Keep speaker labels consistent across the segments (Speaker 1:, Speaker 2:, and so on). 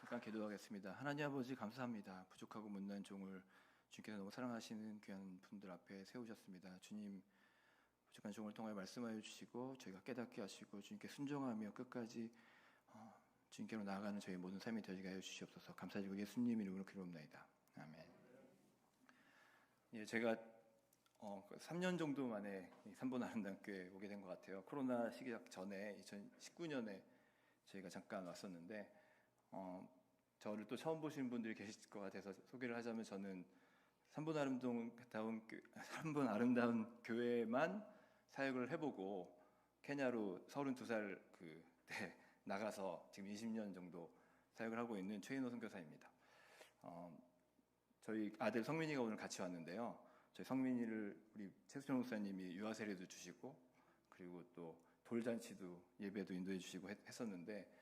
Speaker 1: 잠깐 기도하겠습니다. 하나님 아버지 감사합니다. 부족하고 못난 종을 주님께서 너무 사랑하시는 귀한 분들 앞에 세우셨습니다. 주님, 부족한 종을 통하여 말씀하여 주시고 저희가 깨닫게 하시고 주님께 순종하며 끝까지 주님께로 나아가는 저희 모든 삶이 되게 하여 주시옵소서. 감사드리고 예수님 이름으로 기도합니다. 아멘. 예, 제가 3년 정도 만에 삼본 아름다운 교회 오게 된 것 같아요. 코로나 시작 전에 2019년에 저희가 잠깐 왔었는데 저를 또 처음 보시는 분들이 계실 것 같아서 소개를 하자면 저는 삼본 아름다운 교회만 사역을 해보고 케냐로 32살 그때 나가서 지금 20년 정도 사역을 하고 있는 최인호 선교사입니다. 저희 아들 성민이가 오늘 같이 왔는데요. 저희 성민이를 우리 최수정 목사님이 유아 세례도 주시고 그리고 또 돌잔치도 예배도 인도해 주시고 했었는데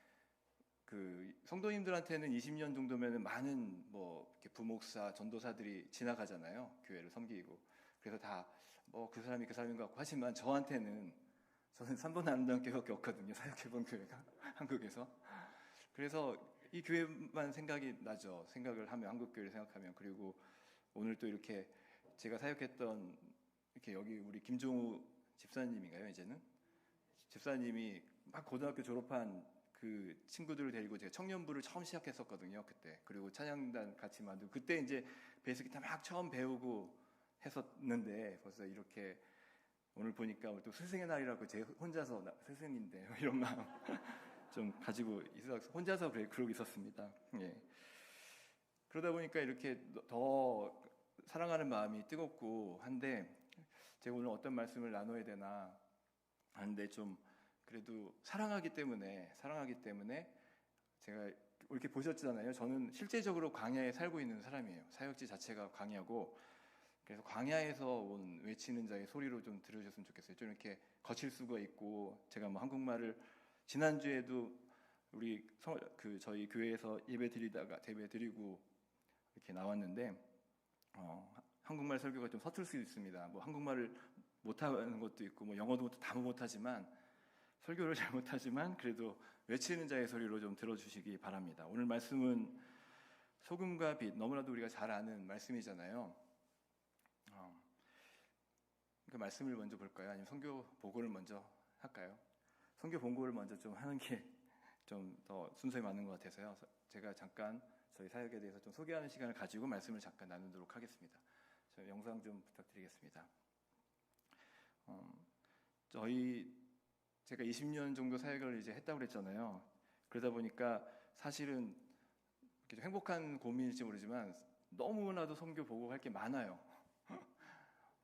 Speaker 1: 그 성도님들한테는 20년 정도면은 많은 뭐 이렇게 부목사, 전도사들이 지나가잖아요. 교회를 섬기고. 그래서 다 뭐 그 사람이 그 사람인 것 같고 하지만 저는 삼본 아름다운 교회밖에 없거든요. 사역해본 교회가 한국에서. 그래서 이 교회만 생각이 나죠. 생각을 하면 한국 교회를 생각하면. 그리고 오늘 또 이렇게 제가 사역했던 이렇게 여기 우리 김종우 집사님인가요? 이제는 집사님이 막 고등학교 졸업한 그 친구들을 데리고 제가 청년부를 처음 시작했었거든요. 그때. 그리고 찬양단 같이 만들고 그때 이제 베이스 기타 막 처음 배우고 했었는데 벌써 이렇게 오늘 보니까 또 스승의 날이라고 제 혼자서 스승인데 이런 마음 좀 가지고 있어서 혼자서 그러고 있었습니다. 예. 그러다 보니까 이렇게 더 사랑하는 마음이 뜨겁고 한데 제가 오늘 어떤 말씀을 나눠야 되나 하는데 좀 그래도 사랑하기 때문에 제가 이렇게 보셨잖아요. 저는 실제적으로 광야에 살고 있는 사람이에요. 사역지 자체가 광야고 그래서 광야에서 온 외치는 자의 소리로 좀 들으셨으면 좋겠어요. 좀 이렇게 거칠 수가 있고 제가 뭐 한국말을 지난주에도 우리 저희 교회에서 예배 드리고 이렇게 나왔는데 한국말 설교가 좀 서툴 수 있습니다. 뭐 한국말을 못하는 것도 있고 뭐 영어도 다 못하지만 설교를 잘 못하지만 그래도 외치는 자의 소리로 좀 들어주시기 바랍니다. 오늘 말씀은 소금과 빛, 너무나도 우리가 잘 아는 말씀이잖아요. 그 말씀을 먼저 볼까요? 아니면 선교 보고를 먼저 할까요? 선교 본고를 먼저 좀 하는 게 좀 더 순서에 맞는 것 같아서요. 제가 잠깐 저희 사역에 대해서 좀 소개하는 시간을 가지고 말씀을 잠깐 나누도록 하겠습니다. 저 영상 좀 부탁드리겠습니다. 제가 20년 정도 사역을 이제 했다고 그랬잖아요. 그러다 보니까 사실은 좀 행복한 고민일지 모르지만 너무나도 선교 보고 할 게 많아요.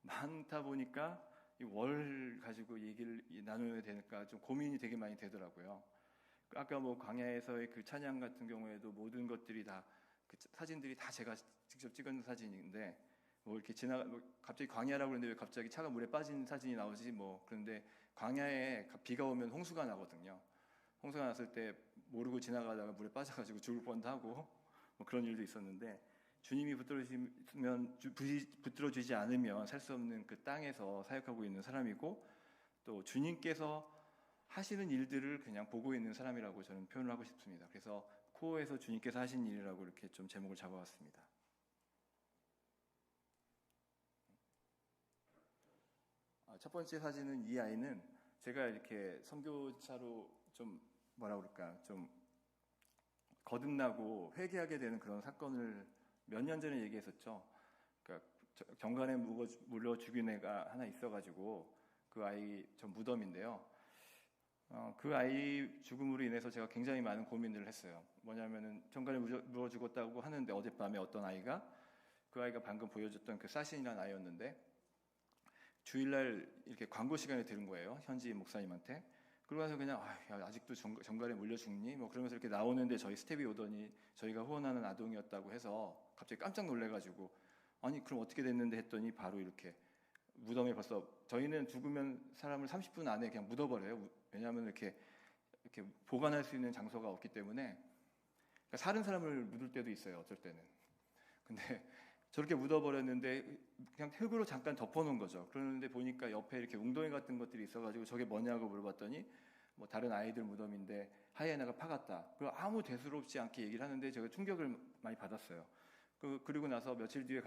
Speaker 1: 많다 보니까 이 월 가지고 얘기를 나눠야 되니까 좀 고민이 되게 많이 되더라고요. 아까 뭐 광야에서의 그 찬양 같은 경우에도 모든 것들이 다 그 사진들이 다 제가 직접 찍은 사진인데 뭐 이렇게 갑자기 광야라고 그러는데 왜 갑자기 차가 물에 빠진 사진이 나오지 뭐 그런데 광야에 비가 오면 홍수가 나거든요. 홍수가 났을 때 모르고 지나가다가 물에 빠져가지고 죽을 뻔도 하고 뭐 그런 일도 있었는데 주님이 붙들어주지 않으면 살 수 없는 그 땅에서 사역하고 있는 사람이고 또 주님께서 하시는 일들을 그냥 보고 있는 사람이라고 저는 표현을 하고 싶습니다. 그래서 코어에서 주님께서 하신 일이라고 이렇게 좀 제목을 잡아봤습니다. 첫 번째 사진은 이 아이는 제가 이렇게 선교사로 좀 뭐라 그럴까 좀 거듭나고 회개하게 되는 그런 사건을 몇 년 전에 얘기했었죠. 그러니까 경관에 물려 죽인 애가 하나 있어가지고 그 아이 전 무덤인데요. 그 아이 죽음으로 인해서 제가 굉장히 많은 고민들을 했어요. 뭐냐면은 경관에 물어 죽었다고 하는데 어젯밤에 어떤 아이가 그 아이가 방금 보여줬던 그 사신이라는 아이였는데 주일날 이렇게 광고 시간에 들은 거예요. 현지 목사님한테. 그러고 나서 그냥 아직도 정갈에 물려 죽니? 뭐 그러면서 이렇게 나오는데 저희 스텝이 오더니 저희가 후원하는 아동이었다고 해서 갑자기 깜짝 놀래가지고 아니 그럼 어떻게 됐는데 했더니 바로 이렇게 무덤에 벌써 저희는 죽으면 사람을 30분 안에 그냥 묻어버려요. 왜냐하면 이렇게 보관할 수 있는 장소가 없기 때문에 그러니까 사는 사람을 묻을 때도 있어요. 어쩔 때는. 근데 저렇게 묻어버렸는데 그냥 흙으로 잠깐 덮어놓은 거죠. 그러는데 보니까 옆에 이렇게 웅덩이 같은 것들이 있어가지고 저게 뭐냐고 물어봤더니 뭐 다른 아이들 무덤인데 하이에나가 파갔다. 그리고 아무 대수롭지 않게 얘기를 하는데 제가 충격을 많이 받았어요. 그리고 나서 며칠 뒤에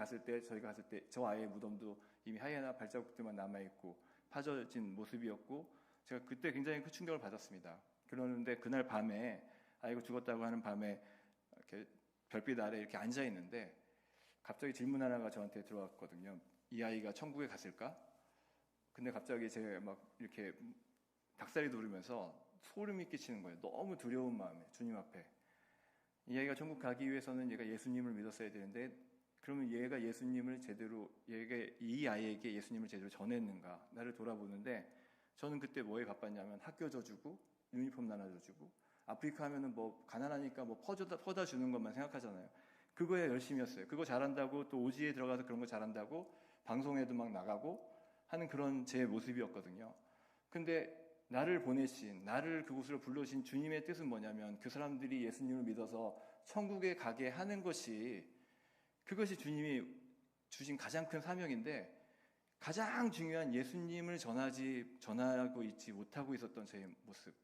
Speaker 1: 저희가 갔을 때 저 아이의 무덤도 이미 하이에나 발자국들만 남아있고 파져진 모습이었고 제가 그때 굉장히 큰 충격을 받았습니다. 그러는데 그날 밤에 아이가 죽었다고 하는 밤에 이렇게 별빛 아래 이렇게 앉아 있는데 갑자기 질문 하나가 저한테 들어왔거든요. 이 아이가 천국에 갔을까? 근데 갑자기 제가 막 이렇게 닭살이 돋으면서 소름이 끼치는 거예요. 너무 두려운 마음에 주님 앞에 이 아이가 천국 가기 위해서는 얘가 예수님을 믿었어야 되는데 그러면 얘가 이 아이에게 예수님을 제대로 전했는가? 나를 돌아보는데 저는 그때 뭐에 바빴냐면 학교 져주고 유니폼 나눠줘주고 아프리카 하면은 뭐 가난하니까 뭐 퍼다 주는 것만 생각하잖아요. 그거에 열심히였어요. 그거 잘한다고 또 오지에 들어가서 그런 거 잘한다고 방송에도 막 나가고 하는 그런 제 모습이었거든요. 근데 나를 보내신, 나를 그곳으로 불러신 주님의 뜻은 뭐냐면 그 사람들이 예수님을 믿어서 천국에 가게 하는 그것이 주님이 주신 가장 큰 사명인데 가장 중요한 예수님을 전하고 있지 못하고 있었던 제 모습.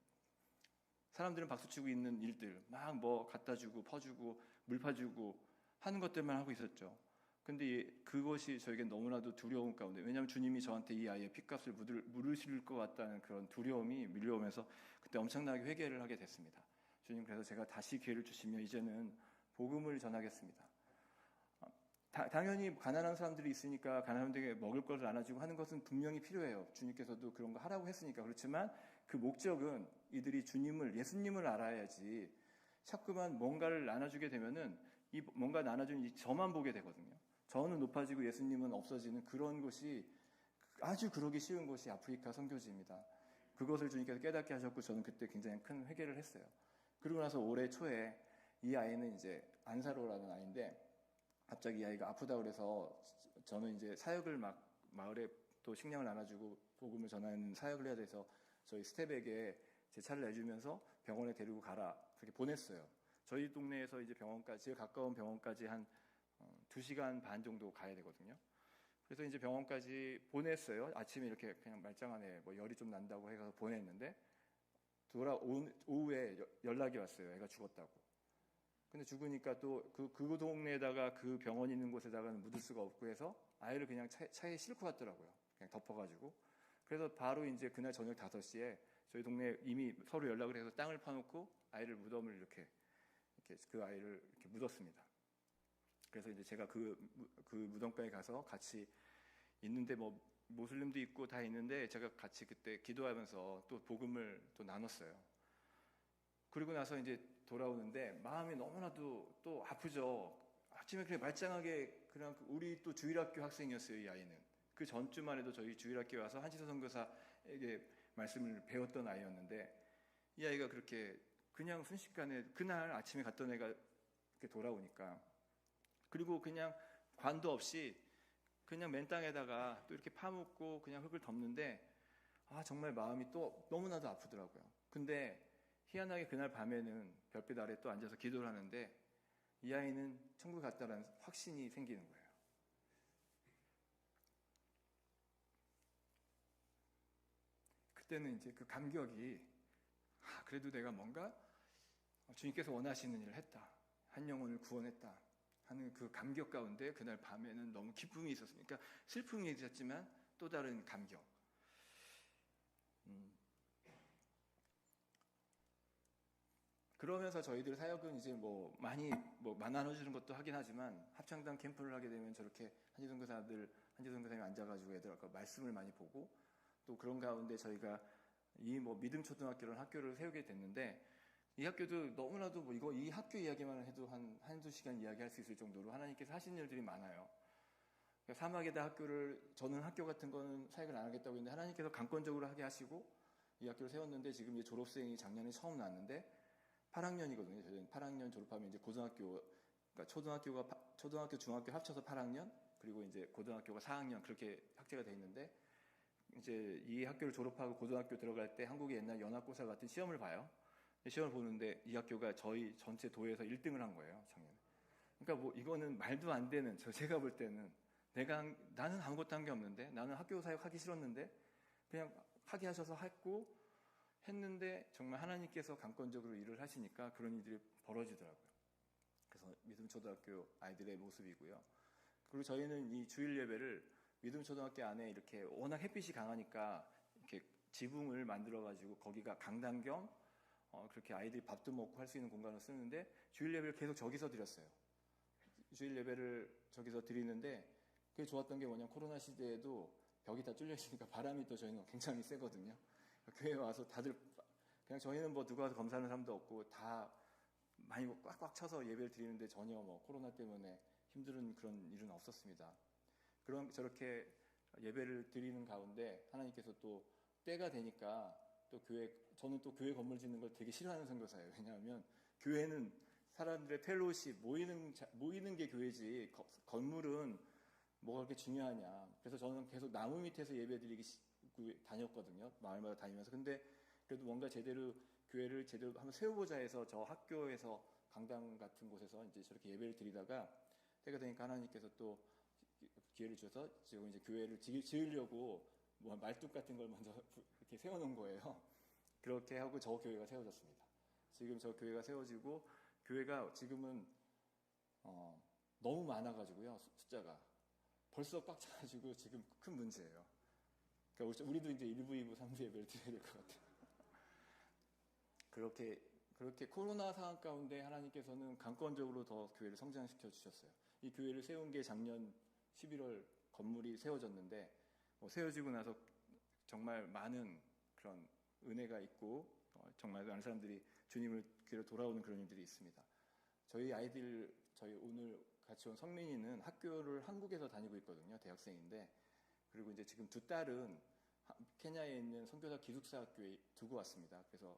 Speaker 1: 사람들은 박수치고 있는 일들, 막 뭐 갖다 주고 퍼주고 물 파주고 하는 것들만 하고 있었죠. 근데 그것이 저에겐 너무나도 두려운 가운데, 왜냐하면 주님이 저한테 이 아이의 핏값을 물으실 것 같다는 그런 두려움이 밀려오면서 그때 엄청나게 회개를 하게 됐습니다. 주님, 그래서 제가 다시 기회를 주시면 이제는 복음을 전하겠습니다. 당연히 가난한 사람들이 있으니까 가난한 사람들에게 먹을 것을 나눠주고 하는 것은 분명히 필요해요. 주님께서도 그런 거 하라고 했으니까. 그렇지만 그 목적은 이들이 예수님을 알아야지 자꾸만 뭔가를 나눠주게 되면은 이 뭔가 나눠주는 저만 보게 되거든요. 저는 높아지고 예수님은 없어지는 그런 것이 아주 그러기 쉬운 것이 아프리카 선교지입니다. 그것을 주님께서 깨닫게 하셨고 저는 그때 굉장히 큰 회개를 했어요. 그러고 나서 올해 초에 이 아이는 이제 안사로라는 아이인데 갑자기 이 아이가 아프다고 그래서 저는 이제 사역을 막 마을에 또 식량을 나눠주고 복음을 전하는 사역을 해야 돼서 저희 스텝에게 제 차를 내주면서 병원에 데리고 가라 그렇게 보냈어요. 저희 동네에서 이제 제일 가까운 병원까지 한 2시간 반 정도 가야 되거든요. 그래서 이제 병원까지 보냈어요. 아침에 이렇게 그냥 말짱하네 뭐 열이 좀 난다고 해서 보냈는데 오후에 연락이 왔어요. 애가 죽었다고. 근데 죽으니까 또 그 동네에다가 그 병원 있는 곳에다가는 묻을 수가 없고 해서 아이를 그냥 차에 싣고 갔더라고요. 그냥 덮어가지고. 그래서 바로 이제 그날 저녁 5시에 저희 동네에 이미 서로 연락을 해서 땅을 파놓고 아이를 무덤을 이렇게 그 아이를 이렇게 묻었습니다. 그래서 이제 제가 그 무덤가에 가서 같이 있는데 뭐 모슬림도 있고 다 있는데 제가 같이 그때 기도하면서 또 복음을 또 나눴어요. 그리고 나서 이제 돌아오는데 마음이 너무나도 또 아프죠. 아침에 그냥 말짱하게 그냥 우리 또 주일학교 학생이었어요. 이 아이는 그 전주만 해도 저희 주일학교에 와서 한지서 선교사에게 말씀을 배웠던 아이였는데 이 아이가 그렇게 그냥 순식간에 그날 아침에 갔던 애가 이렇게 돌아오니까 그리고 그냥 관도 없이 그냥 맨 땅에다가 또 이렇게 파묻고 그냥 흙을 덮는데 정말 마음이 또 너무나도 아프더라고요. 근데 희한하게 그날 밤에는 별빛 아래 또 앉아서 기도를 하는데 이 아이는 천국에 갔다라는 확신이 생기는 거예요. 그때는 이제 그 감격이 그래도 내가 뭔가 주님께서 원하시는 일을 했다. 한 영혼을 구원했다 하는 그 감격 가운데 그날 밤에는 너무 기쁨이 있었으니까 슬픔이 있었지만 또 다른 감격. 그러면서 저희들 사역은 이제 뭐 많이 나눠주는 것도 하긴 하지만 합창단 캠프를 하게 되면 저렇게 한지선 교사님이 앉아가지고 애들 아까 말씀을 많이 보고 또 그런 가운데 저희가 이 믿음 초등학교라는 학교를 세우게 됐는데 이 학교도 너무나도 이 학교 이야기만 해도 한두 시간 이야기할 수 있을 정도로 하나님께서 하신 일들이 많아요. 그러니까 사막에다 저는 학교 같은 거는 사역을 안 하겠다고 했는데 하나님께서 강권적으로 하게 하시고 이 학교를 세웠는데 지금 이제 졸업생이 작년에 처음 나왔는데 8학년이거든요. 저희는 8학년 졸업하면 이제 고등학교, 그러니까 초등학교, 중학교 합쳐서 8학년, 그리고 이제 고등학교가 4학년 그렇게 학제가 돼 있는데 이제 이 학교를 졸업하고 고등학교 들어갈 때 한국의 옛날 연합고사 같은 시험을 봐요. 시험을 보는데 이 학교가 저희 전체 도에서 1등을 한 거예요, 작년에. 그러니까 이거는 말도 안 되는 제가 볼 때는 나는 아무것도 한 게 없는데 나는 학교 사역 하기 싫었는데 그냥 하게 하셔서 했고 했는데 정말 하나님께서 강권적으로 일을 하시니까 그런 일들이 벌어지더라고요. 그래서 믿음초등학교 아이들의 모습이고요. 그리고 저희는 이 주일 예배를 믿음초등학교 안에 이렇게 워낙 햇빛이 강하니까 이렇게 지붕을 만들어가지고 거기가 강당 겸 그렇게 아이들이 밥도 먹고 할 수 있는 공간을 쓰는데 주일 예배를 계속 저기서 드렸어요. 주일 예배를 저기서 드리는데 그게 좋았던 게 뭐냐면 코로나 시대에도 벽이 다 뚫려 있으니까 바람이 또 저희는 굉장히 세거든요. 교회에 와서 다들 그냥 저희는 뭐 누가 와서 검사하는 사람도 없고 다 많이 꽉꽉 쳐서 예배를 드리는데 전혀 뭐 코로나 때문에 힘든 그런 일은 없었습니다. 저렇게 예배를 드리는 가운데 하나님께서 또 때가 되니까 또 저는 또 교회 건물 짓는 걸 되게 싫어하는 선교사예요. 왜냐하면 교회는 사람들의 펠로십 모이는 게 교회지 건물은 뭐가 그렇게 중요하냐. 그래서 저는 계속 나무 밑에서 예배드리기 다녔거든요. 마을마다 다니면서. 근데 그래도 뭔가 제대로 교회를 제대로 한번 세워보자 해서 저 학교에서 강당 같은 곳에서 이제 저렇게 예배를 드리다가 때가 되니까 하나님께서 또 기회를 주셔서 지금 이제 교회를 지으려고 뭐 말뚝 같은 걸 먼저 이렇게 세워놓은 거예요. 그렇게 하고 저 교회가 세워졌습니다. 지금 저 교회가 세워지고 교회가 지금은 너무 많아가지고요. 숫자가 벌써 꽉 차가지고 지금 큰 문제예요. 그러니까 우리도 이제 1부, 2부, 3부 예배를 드려야 될 것 같아요. 그렇게 코로나 상황 가운데 하나님께서는 강권적으로 더 교회를 성장시켜 주셨어요. 이 교회를 세운 게 작년 11월 건물이 세워졌는데 세워지고 나서 정말 많은 그런 은혜가 있고 정말 많은 사람들이 주님을 귀로 돌아오는 그런 일들이 있습니다. 저희 오늘 같이 온 성민이는 학교를 한국에서 다니고 있거든요. 대학생인데 그리고 이제 지금 두 딸은 케냐에 있는 선교사 기숙사 학교에 두고 왔습니다. 그래서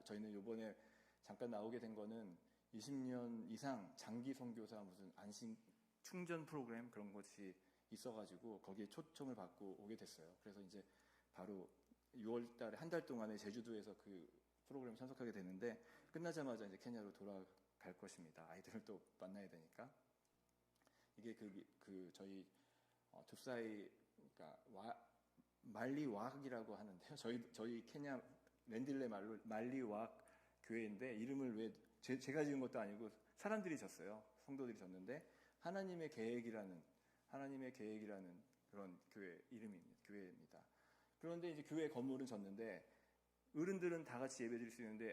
Speaker 1: 저희는 이번에 잠깐 나오게 된 거는 20년 이상 장기 선교사 무슨 안심 충전 프로그램 그런 것이 있어가지고 거기에 초청을 받고 오게 됐어요. 그래서 이제 바로 6월 달에 한 달 동안에 제주도에서 그 프로그램 참석하게 됐는데 끝나자마자 이제 케냐로 돌아갈 것입니다. 아이들을 또 만나야 되니까. 이게 저희 둡사이 그러니까 말리와학이라고 하는데요. 저희 케냐 맨딜레 말로 말리와학 교회인데 이름을 왜 제가 지은 것도 아니고 사람들이 졌어요. 성도들이 졌는데 하나님의 계획이라는 그런 교회입니다. 그런데 이제 교회 건물은 졌는데 어른들은 다 같이 예배 드릴 수 있는데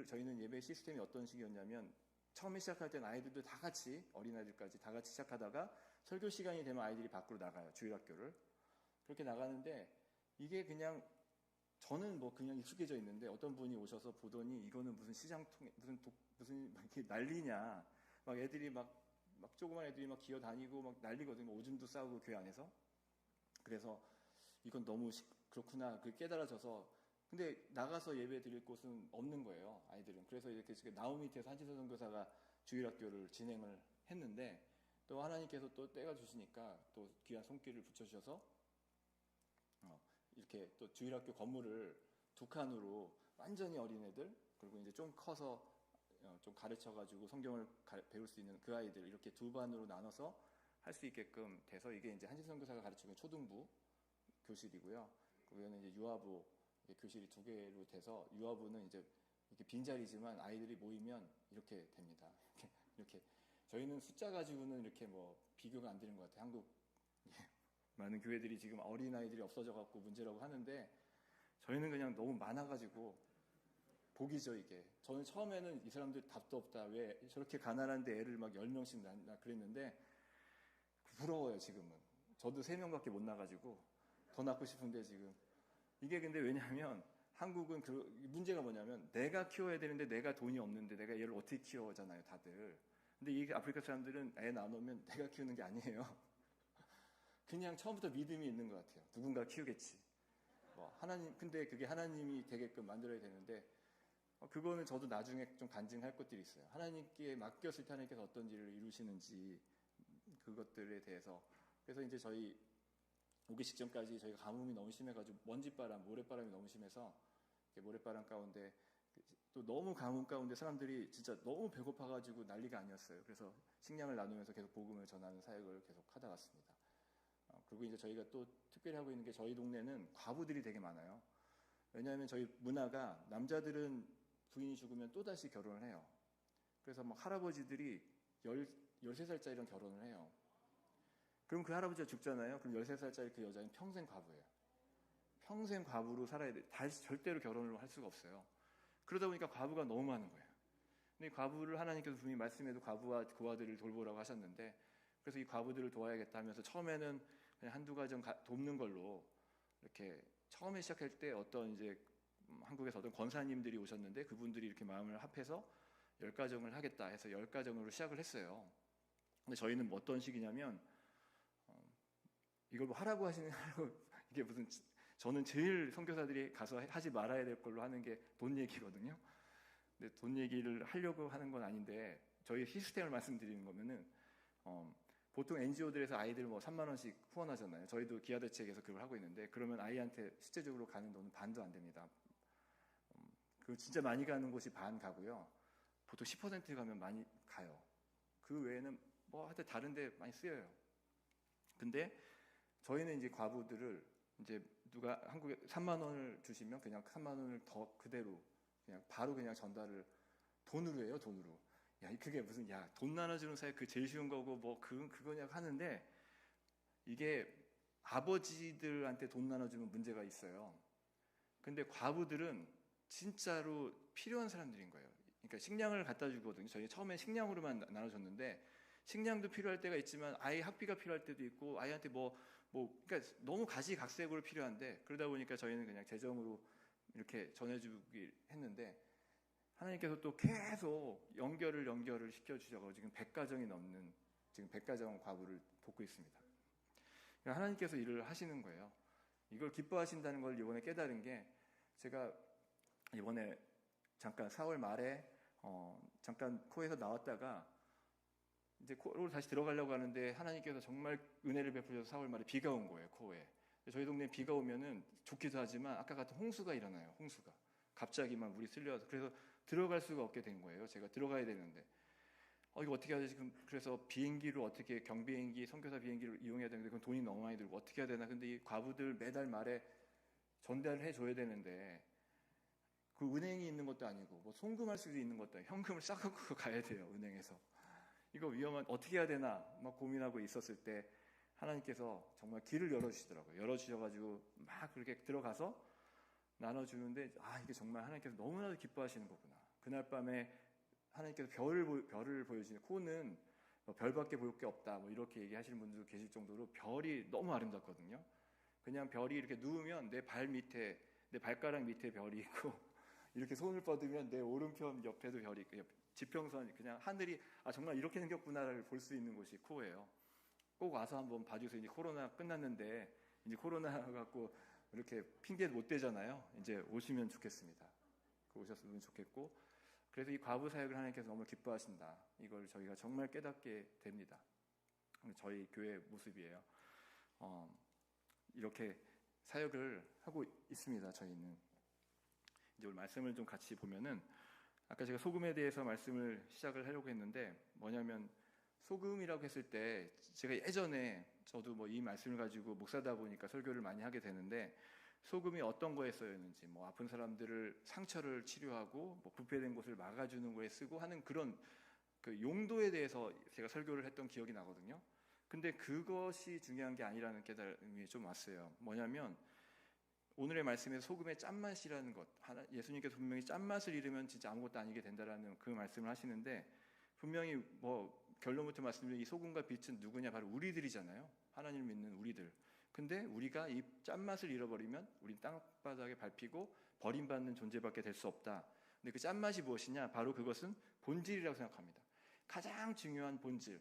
Speaker 1: 저희는 예배 시스템이 어떤 식이었냐면 처음에 시작할 때는 아이들도 다 같이 어린아이들까지 다 같이 시작하다가 설교 시간이 되면 아이들이 밖으로 나가요. 주일학교를. 그렇게 나가는데 이게 그냥 저는 뭐 그냥 익숙해져 있는데 어떤 분이 오셔서 보더니 이거는 무슨 시장통 무슨 막 이렇게 난리냐. 막 애들이 막 조그만 애들이 막 기어다니고 막 난리거든요. 오줌도 싸고 교회 안에서. 그래서 이건 너무 그렇구나. 깨달아져서 근데 나가서 예배 드릴 곳은 없는 거예요. 아이들은. 그래서 이렇게 나무 밑에서 한지서 선교사가 주일학교를 진행을 했는데 또 하나님께서 또 때가 주시니까 또 귀한 손길을 붙여주셔서 이렇게 또 주일학교 건물을 두 칸으로 완전히 어린애들 그리고 이제 좀 커서 좀 가르쳐가지고 성경을 배울 수 있는 그 아이들 이렇게 두 반으로 나눠서 할 수 있게끔 돼서 이게 이제 한지서 선교사가 가르치는 초등부 교실이고요. 그거는 이제 유아부 교실이 두 개로 돼서 유아부는 이제 이렇게 빈자리지만 아이들이 모이면 이렇게 됩니다. 이렇게 저희는 숫자 가지고는 이렇게 뭐 비교가 안 되는 것 같아요. 한국 많은 교회들이 지금 어린 아이들이 없어져 갖고 문제라고 하는데 저희는 그냥 너무 많아가지고 복이죠 이게. 저는 처음에는 이 사람들 답도 없다. 왜 저렇게 가난한데 애를 막 10명씩 낳나 그랬는데 부러워요 지금은. 저도 3명밖에 못 나가지고 더 낳고 싶은데 지금 이게 근데 왜냐하면 한국은 문제가 뭐냐면 내가 키워야 되는데 내가 돈이 없는데 내가 얘를 어떻게 키워잖아요 다들. 근데 이게 아프리카 사람들은 애 낳으면 내가 키우는 게 아니에요. 그냥 처음부터 믿음이 있는 것 같아요. 누군가 키우겠지. 근데 그게 하나님이 되게끔 만들어야 되는데 그거는 저도 나중에 좀 간증할 것들이 있어요. 하나님께 맡겼을 때 하나님께서 어떤 일을 이루시는지 그것들에 대해서. 그래서 이제 저희 오기 직전까지 저희가 가뭄이 너무 심해가지고 모래바람이 너무 심해서 모래바람 가운데 또 너무 가뭄 가운데 사람들이 진짜 너무 배고파가지고 난리가 아니었어요. 그래서 식량을 나누면서 계속 복음을 전하는 사역을 계속 하다 갔습니다. 그리고 이제 저희가 또 특별히 하고 있는 게 저희 동네는 과부들이 되게 많아요. 왜냐하면 저희 문화가 남자들은 부인이 죽으면 또다시 결혼을 해요. 그래서 막 할아버지들이 13살짜리랑 결혼을 해요. 그럼 그 할아버지가 죽잖아요. 그럼 13살짜리 그 여자는 평생 과부예요. 평생 과부로 살아야 돼. 다시 절대로 결혼을 할 수가 없어요. 그러다 보니까 과부가 너무 많은 거예요. 근데 과부를 하나님께서 분명히 말씀에도 과부와 고아들을 돌보라고 하셨는데, 그래서 이 과부들을 도와야겠다 하면서 처음에는 그냥 한두 가정 돕는 걸로 이렇게 처음에 시작할 때 어떤 이제 한국에서 어떤 권사님들이 오셨는데 그분들이 이렇게 마음을 합해서 10가정을 하겠다 해서 10가정으로 시작을 했어요. 근데 저희는 뭐 어떤 식이냐면 이걸 뭐 하라고 하시는 이게 무슨 저는 제일 선교사들이 가서 하지 말아야 될 걸로 하는 게 돈 얘기거든요. 근데 돈 얘기를 하려고 하는 건 아닌데 저희 시스템을 말씀드리는 거면은 보통 NGO들에서 아이들 뭐 3만 원씩 후원하잖아요. 저희도 기아대책에서 그걸 하고 있는데 그러면 아이한테 실제적으로 가는 돈은 반도 안 됩니다. 그 진짜 많이 가는 곳이 반 가고요. 보통 10% 가면 많이 가요. 그 외에는 뭐 하여튼 다른데 많이 쓰여요. 근데 저희는 이제 과부들을 이제 누가 한국에 3만 원을 주시면 그냥 3만 원을 더 그대로 그냥 바로 그냥 전달을 돈으로 해요. 돈으로. 야, 그게 무슨 돈 나눠주는 사회 그 제일 쉬운 거고 뭐 그거냐 하는데 이게 아버지들한테 돈 나눠주면 문제가 있어요. 근데 과부들은 진짜로 필요한 사람들인 거예요. 그러니까 식량을 갖다 주거든요. 저희 처음에 식량으로만 나눠줬는데 식량도 필요할 때가 있지만 아이 학비가 필요할 때도 있고 아이한테 그러니까 너무 가시각색으로 필요한데 그러다 보니까 저희는 그냥 재정으로 이렇게 전해주기 했는데 하나님께서 또 계속 연결을 시켜주셔서 지금 100가정이 넘는 지금 100가정 과부를 돕고 있습니다. 그러니까 하나님께서 일을 하시는 거예요. 이걸 기뻐하신다는 걸 이번에 깨달은 게 제가 이번에 잠깐 4월 말에 잠깐 코에서 나왔다가 이제 코로 다시 들어가려고 하는데 하나님께서 정말 은혜를 베푸셔서 4월 말에 비가 온 거예요. 코에. 저희 동네에 비가 오면은 좋기도 하지만 아까 같은 홍수가 일어나요. 홍수가 갑자기 막 물이 쓸려서 그래서 들어갈 수가 없게 된 거예요. 제가 들어가야 되는데 이거 어떻게 하지 지금. 그래서 비행기로 어떻게 경비행기 선교사 비행기를 이용해야 되는데 그건 돈이 너무 많이 들고 어떻게 해야 되나. 근데 이 과부들 매달 말에 전달을 해줘야 되는데 그 은행이 있는 것도 아니고 뭐 송금할 수도 있는 것도 아니고 현금을 싸갖고 가야 돼요. 은행에서. 이거 위험한 어떻게 해야 되나 막 고민하고 있었을 때 하나님께서 정말 길을 열어주시더라고요. 열어주셔가지고 막 그렇게 들어가서 나눠주는데 이게 정말 하나님께서 너무나도 기뻐하시는 거구나. 그날 밤에 하나님께서 별을 보여주시는 코는 별밖에 볼 게 없다 뭐 이렇게 얘기하시는 분들도 계실 정도로 별이 너무 아름답거든요. 그냥 별이 이렇게 누우면 내 발 밑에 내 발가락 밑에 별이 있고 이렇게 손을 뻗으면 내 오른편 옆에도 별이 있고 지평선 그냥 하늘이 정말 이렇게 생겼구나를 볼 수 있는 곳이 코예요. 꼭 와서 한번 봐주세요. 이제 코로나 끝났는데 이제 코로나 갖고 이렇게 핑계 못 대잖아요. 이제 오시면 좋겠습니다. 오셨으면 좋겠고 그래서 이 과부 사역을 하나님께서 너무 기뻐하신다. 이걸 저희가 정말 깨닫게 됩니다. 저희 교회 모습이에요. 이렇게 사역을 하고 있습니다. 저희는 이제 오늘 말씀을 좀 같이 보면은 아까 제가 소금에 대해서 말씀을 시작을 하려고 했는데 뭐냐면 소금이라고 했을 때 제가 예전에 저도 뭐 이 말씀을 가지고 목사다 보니까 설교를 많이 하게 되는데 소금이 어떤 거에 쓰였는지 뭐 아픈 사람들을 상처를 치료하고 뭐 부패된 곳을 막아주는 거에 쓰고 하는 그런 그 용도에 대해서 제가 설교를 했던 기억이 나거든요. 근데 그것이 중요한 게 아니라는 깨달음이 좀 왔어요. 뭐냐면 오늘의 말씀에 소금의 짠맛이라는 것, 예수님께서 분명히 짠맛을 잃으면 진짜 아무것도 아니게 된다라는 그 말씀을 하시는데 분명히 뭐 결론부터 말씀드리면 이 소금과 빛은 누구냐? 바로 우리들이잖아요. 하나님을 믿는 우리들. 근데 우리가 이 짠맛을 잃어버리면 우린 땅바닥에 밟히고 버림받는 존재밖에 될 수 없다. 근데 그 짠맛이 무엇이냐? 바로 그것은 본질이라고 생각합니다. 가장 중요한 본질.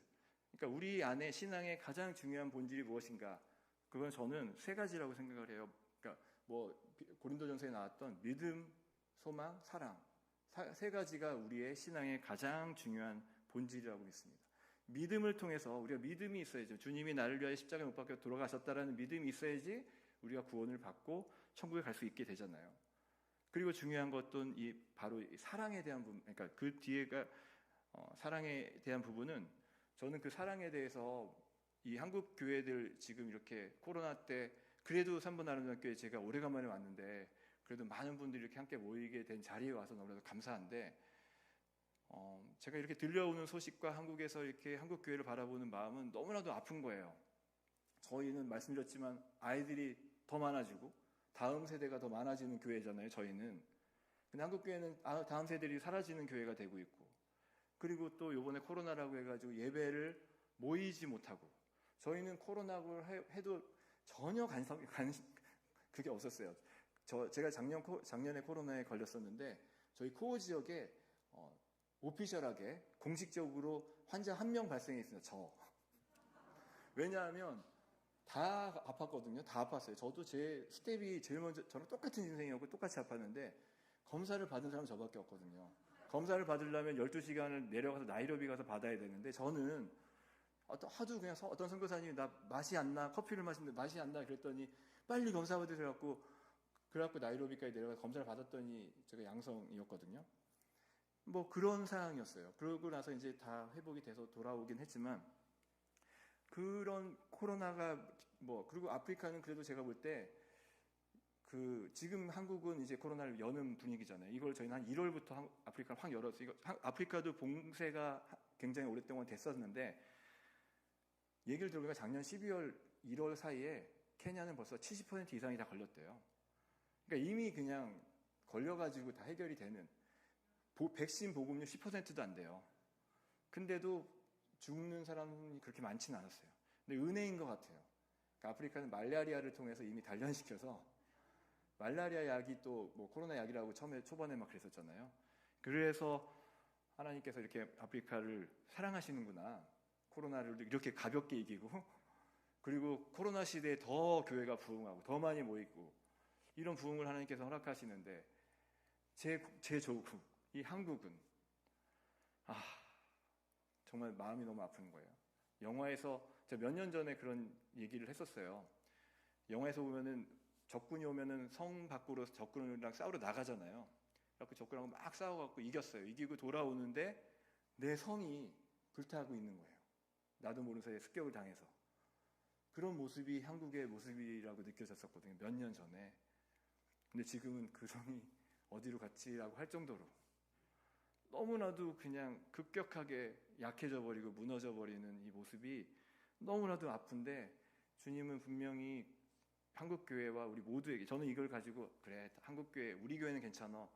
Speaker 1: 그러니까 우리 안에 신앙의 가장 중요한 본질이 무엇인가? 그건 저는 세 가지라고 생각을 해요. 그러니까 뭐 고린도전서에 나왔던 믿음, 소망, 사랑. 세 가지가 우리의 신앙의 가장 중요한 본질이라고 믿습니다. 믿음을 통해서 우리가 믿음이 있어야죠. 주님이 나를 위하여 십자가에 못 박혀 돌아가셨다라는 믿음이 있어야지 우리가 구원을 받고 천국에 갈 수 있게 되잖아요. 그리고 중요한 것은 바로 이 사랑에 대한 부분. 그러니까 그 뒤에가 사랑에 대한 부분은 저는 그 사랑에 대해서 이 한국 교회들 지금 이렇게 코로나 때 그래도 3분 아름다운 교회 제가 오래간만에 왔는데 그래도 많은 분들이 이렇게 함께 모이게 된 자리에 와서 너무나도 감사한데, 제가 이렇게 들려오는 소식과 한국에서 이렇게 한국 교회를 바라보는 마음은 너무나도 아픈 거예요. 저희는 말씀드렸지만 아이들이 더 많아지고 다음 세대가 더 많아지는 교회잖아요, 저희는. 근데 한국 교회는 다음 세대들이 사라지는 교회가 되고 있고, 그리고 또 이번에 코로나라고 해가지고 예배를 모이지 못하고, 저희는 코로나를 해도 전혀 그게 없었어요. 제가 작년에 코로나에 걸렸었는데, 저희 코어 지역에 오피셜하게 공식적으로 환자 한 명 발생했어요. 왜냐하면 다 아팠거든요. 다 아팠어요. 저도 제 스텝이 제일 먼저 저랑 똑같은 인생이었고 똑같이 아팠는데, 검사를 받은 사람은 저밖에 없거든요. 검사를 받으려면 12시간을 내려가서 나이로비 가서 받아야 되는데, 저는 하도 그냥 어떤 선교사님이 나 맛이 안 나, 커피를 마시는데 맛이 안 나, 그랬더니 빨리 검사 받으셔갖고, 그래갖고 나이로비까지 내려가서 검사를 받았더니 제가 양성이었거든요. 뭐 그런 상황이었어요. 그러고 나서 이제 다 회복이 돼서 돌아오긴 했지만, 그런 코로나가 그리고 아프리카는 그래도 제가 볼 때 지금 한국은 이제 코로나를 여는 분위기잖아요. 이걸 저희는 한 1월부터 아프리카를 확 열었어요. 아프리카도 봉쇄가 굉장히 오랫동안 됐었는데, 얘기를 들어보니까 작년 12월, 1월 사이에 케냐는 벌써 70% 이상이 다 걸렸대요. 그러니까 이미 그냥 걸려가지고 다 해결이 되는, 백신 보급률 10%도 안 돼요. 근데도 죽는 사람이 그렇게 많지는 않았어요. 근데 은혜인 것 같아요. 그러니까 아프리카는 말라리아를 통해서 이미 단련시켜서, 말라리아 약이 또 코로나 약이라고 초반에 막 그랬었잖아요. 그래서 하나님께서 이렇게 아프리카를 사랑하시는구나. 코로나를 이렇게 가볍게 이기고, 그리고 코로나 시대에 더 교회가 부흥하고 더 많이 모이고, 이런 부흥을 하나님께서 허락하시는데, 제 조국, 이 한국은 정말 마음이 너무 아픈 거예요. 영화에서 제가 몇 년 전에 그런 얘기를 했었어요. 영화에서 보면은 적군이 오면은 성 밖으로 적군이랑 싸우러 나가잖아요. 그래서 적군하고 막 싸워갖고 이겼어요. 이기고 돌아오는데 내 성이 불타고 있는 거예요. 나도 모르는 사이에 습격을 당해서. 그런 모습이 한국의 모습이라고 느껴졌었거든요. 몇 년 전에. 근데 지금은 그 성이 어디로 갔지라고 할 정도로 너무나도 그냥 급격하게 약해져 버리고 무너져 버리는 이 모습이 너무나도 아픈데, 주님은 분명히 한국교회와 우리 모두에게, 저는 이걸 가지고 그래, 한국교회, 우리 교회는 괜찮아,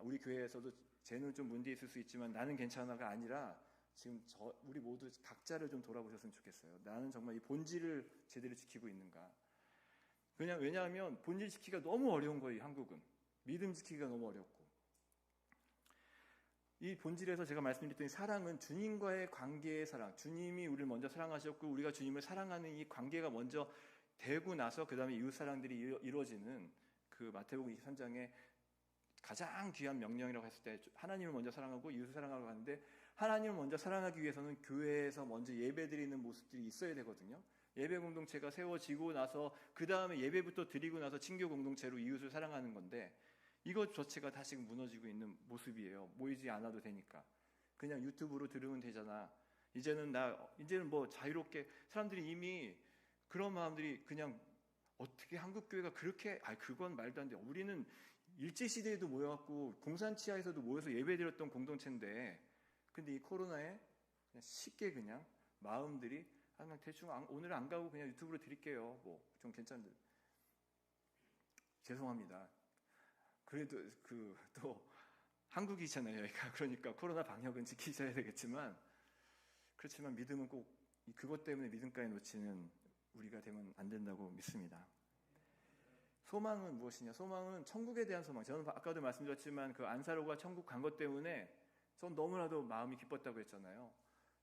Speaker 1: 우리 교회에서도 쟤는 좀 문제 있을 수 있지만 나는 괜찮아가 아니라, 지금 우리 모두 각자를 좀 돌아보셨으면 좋겠어요. 나는 정말 이 본질을 제대로 지키고 있는가. 왜냐하면 본질 지키기가 너무 어려운 거예요. 한국은 믿음 지키기가 너무 어렵고, 이 본질에서 제가 말씀드렸던 이 사랑은 주님과의 관계의 사랑, 주님이 우리를 먼저 사랑하셨고 우리가 주님을 사랑하는 이 관계가 먼저 되고 나서 그 다음에 이웃 사랑들이 이루어지는, 그 마태복음 23장에 가장 귀한 명령이라고 했을 때 하나님을 먼저 사랑하고 이웃을 사랑하라고 하는데, 하나님을 먼저 사랑하기 위해서는 교회에서 먼저 예배드리는 모습들이 있어야 되거든요. 예배 공동체가 세워지고 나서 그 다음에 예배부터 드리고 나서 친교 공동체로 이웃을 사랑하는 건데, 이것 자체가 다 지금 무너지고 있는 모습이에요. 모이지 않아도 되니까 그냥 유튜브로 들으면 되잖아. 이제는 뭐 자유롭게, 사람들이 이미 그런 마음들이, 그냥 어떻게 한국 교회가 그렇게, 그건 말도 안 돼. 우리는 일제시대에도 모여갖고 공산치하에서도 모여서 예배드렸던 공동체인데, 근데 이 코로나에 그냥 쉽게 그냥 마음들이 그냥 대충 오늘 안 가고 그냥 유튜브로 드릴게요. 뭐 좀 괜찮은데, 죄송합니다. 그래도 또 한국이잖아요, 여기가. 그러니까 코로나 방역은 지키셔야 되겠지만, 그렇지만 믿음은 꼭 그것 때문에 믿음까지 놓치는 우리가 되면 안 된다고 믿습니다. 소망은 무엇이냐? 소망은 천국에 대한 소망. 저는 아까도 말씀드렸지만 그 안사로가 천국 간 것 때문에 전 너무나도 마음이 기뻤다고 했잖아요.